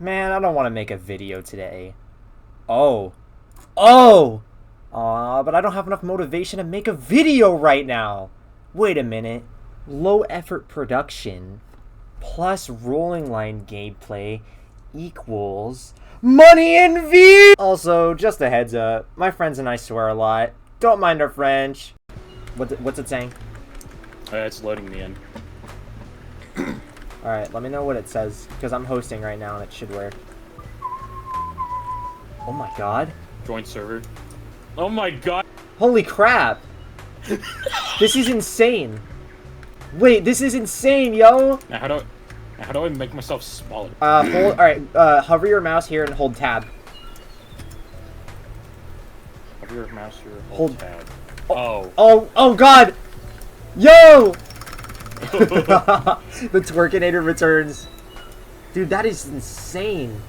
Man, I don't want to make a video today. Oh. Oh! But I don't have enough motivation to make a video right now. Wait a minute. Low effort production plus rolling line gameplay equals money and views! Also, just a heads up, my friends and I swear a lot. Don't mind our French. What's it saying? It's loading me in. Alright, let me know what it says, because I'm hosting right now and it should work. Oh my god. Join server. Oh my god. Holy crap! This is insane. Wait, this is insane, yo! Now how do I make myself smaller? Alright, hover your mouse here and hold tab. Hover your mouse here, hold tab. Oh god! Yo! The Twerkinator returns. Dude, that is insane.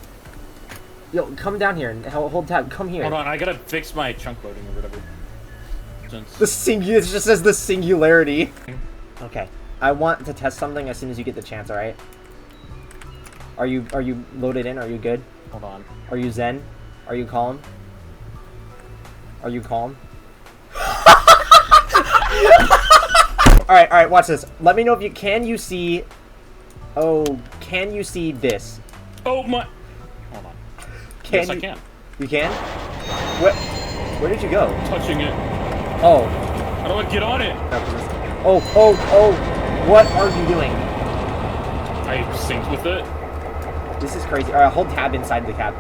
Yo, come down here and hold tab. Come here. Hold on, I gotta fix my chunk loading or whatever. It just says the singularity. Okay. I want to test something as soon as you get the chance, alright? Are you loaded in? Are you good? Hold on. Are you zen? Are you calm? Are you calm? Alright, watch this. Let me know if you can you see this? Oh my. Hold on. Yes, I can. You can? Where did you go? Touching it. Oh. How do I get on it? Oh. What are you doing? I synced with it. This is crazy. Alright, hold tab inside the cab.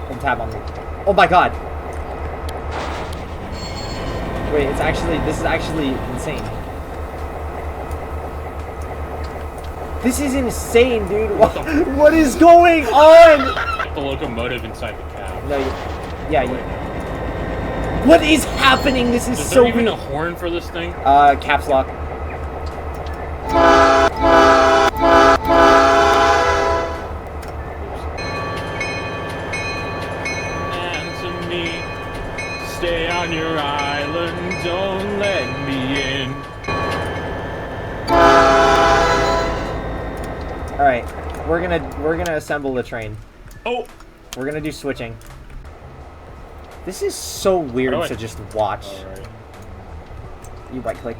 Hold tab on me. Oh my god. Wait, this is actually insane. This is insane, dude. What is going on? The locomotive inside the cab. No, what is happening? This is so weird. Is there even a horn for this thing? Caps lock. Answer me. Stay on your island. Don't let me in. Alright, we're gonna assemble the train. Oh! We're gonna do switching. This is so weird to just watch. Right. You right click.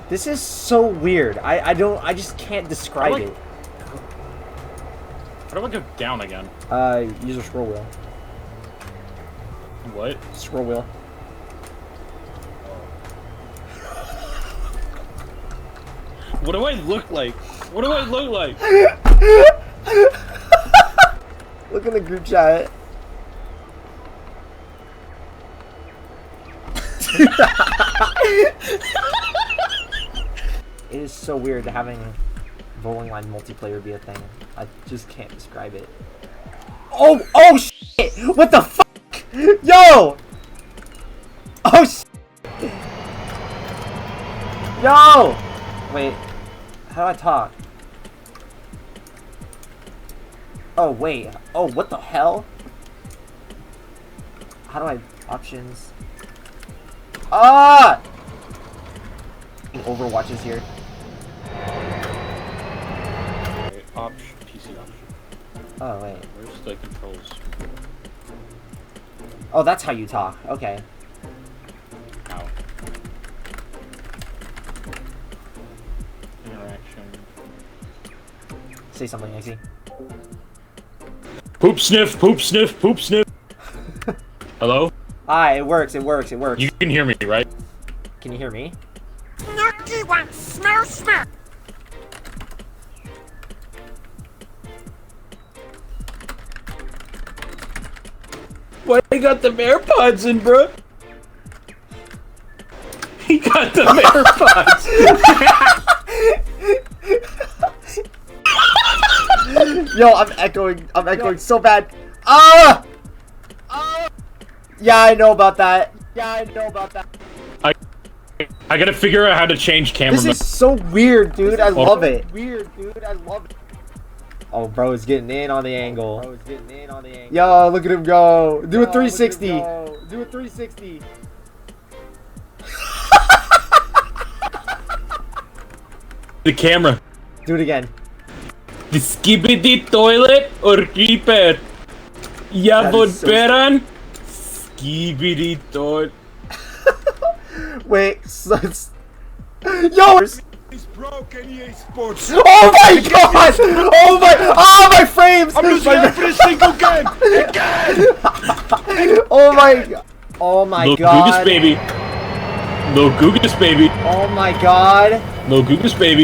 This is so weird. I just can't describe it. How do I go down again? Use a scroll wheel. What? Scroll wheel. What do I look like? What do I look like? Look in the group chat. It is so weird having bowling line multiplayer be a thing. I just can't describe it. Oh shit! What the fuck? Yo! Oh shit! Yo! Wait, how do I talk? Oh wait, oh what the hell? How do I options? Ah! Overwatch is here. Wait, PC option. Oh wait. Where's the controls? Oh, that's how you talk. Okay. Ow. Interaction. Say something, Ixie. Poop sniff, poop sniff, poop sniff. Hello? Ah, it works. You can hear me, right? Can you hear me? Smell. Why he got the AirPods in, bro? He got the AirPods. Yo, I'm echoing so bad. Ah! Yeah, I know about that. I gotta figure out how to change camera. This is so weird, dude. I love it. Oh, bro is getting in on the angle. Yo, look at him go. Do a 360. The camera. Do it again. The skibidi toilet or creeper? Ja, That wat is so beran? Skibidi toilet. Wait, so it's... Yo! It's broken, EA Sports. Oh my god! Oh my frames! I'm losing every single game. Again. Oh my... Oh my Little god. Googus baby. Little Googus baby. Oh my god. Little Googus baby.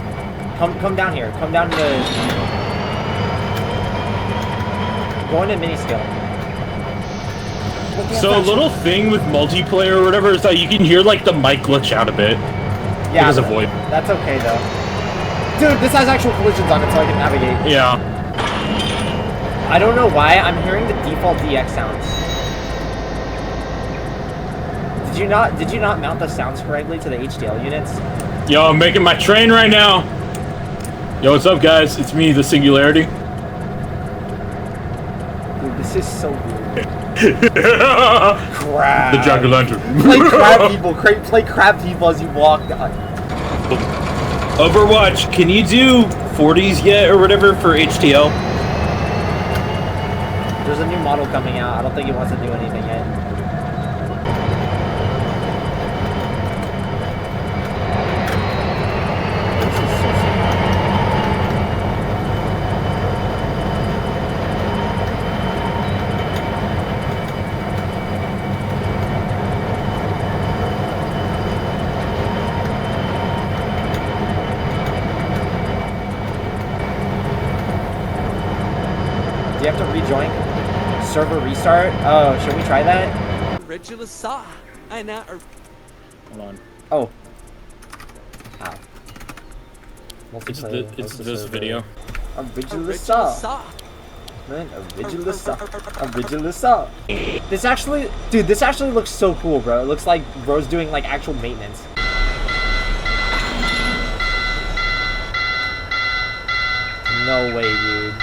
Come down here. Come down to the... Go into mini skill. So a little thing with multiplayer or whatever is that you can hear like the mic glitch out a bit. Yeah, Because of VoIP. that's okay though. Dude, this has actual collisions on it, so I can navigate. Yeah. I don't know why I'm hearing the default DX sounds. Did you not mount the sounds correctly to the HDL units? Yo, I'm making my train right now. Yo, what's up, guys? It's me, the Singularity. Dude, this is so weird. The Crap. Jack-o'-lantern. Play crab people. Play crab people as you walk. Overwatch, can you do 40s yet or whatever for HTL? There's a new model coming out. I don't think it wants to do anything yet. This is so sick. Do you have to rejoin? Server restart? Oh, should we try that? Original saw. I know. Hold on. Oh. Ow. It's Multiplayer, this server. video. Original saw. Man, original saw. Original saw. This actually, dude, this actually looks so cool, bro. It looks like bro's doing like actual maintenance. No way, dude.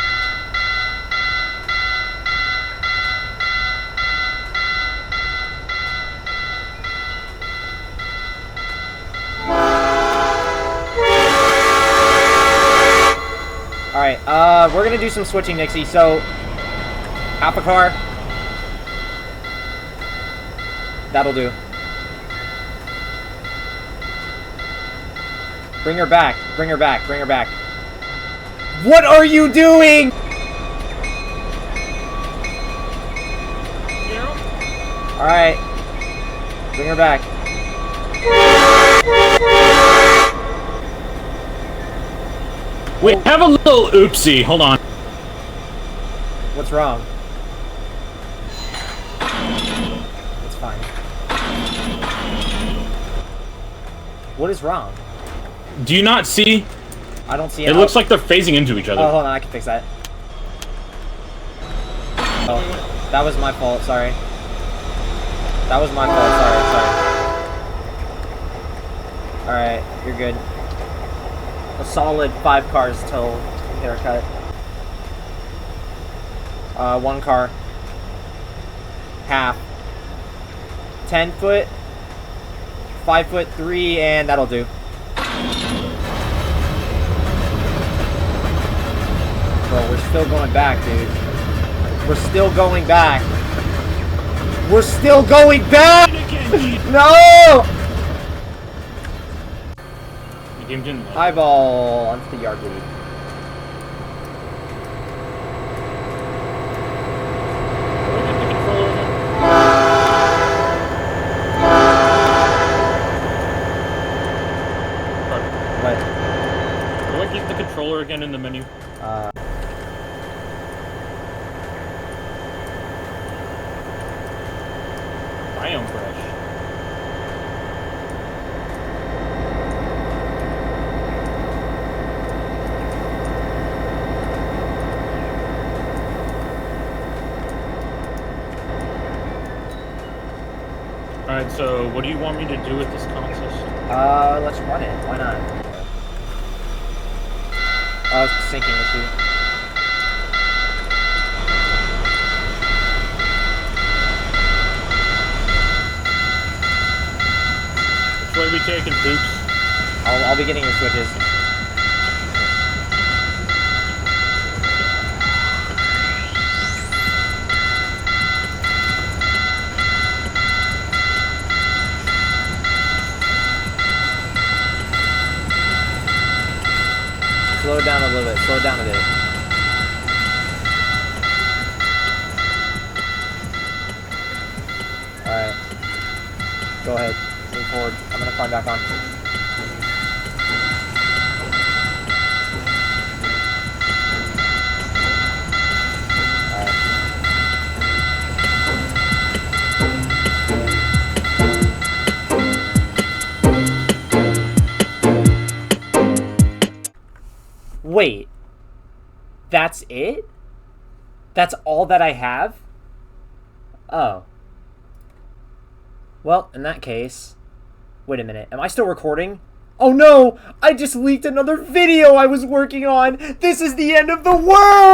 Alright, we're gonna do some switching, Nixie, so... Half a car. That'll do. Bring her back, bring her back, bring her back. What are you doing?! Alright. Bring her back. We have a little oopsie. Hold on. What's wrong? It's fine. What is wrong? Do you not see? I don't see it. It looks like they're phasing into each other. Oh, hold on, I can fix that. Oh, that was my fault, sorry. That was my fault, sorry. Alright, you're good. A solid 5 cars till haircut. One car. Half. 10 foot. 5'3", and that'll do. Bro, we're still going back, dude. We're still going back. We're still going back! No! The game didn't like Eyeball onto the yard lead. What? Do I keep the controller again in the menu? Biome Fresh. Alright, so what do you want me to do with this console? Let's run it. Why not? Oh, it's a syncing issue. Which way are we taking, Poops? I'll be getting your switches. slow it down a little bit. Slow it down a bit. Alright. Go ahead. Move forward. I'm gonna climb back on. Wait. That's it? That's all that I have? Oh. Well, in that case... Wait a minute. Am I still recording? Oh no! I just leaked another video I was working on! This is the end of the world!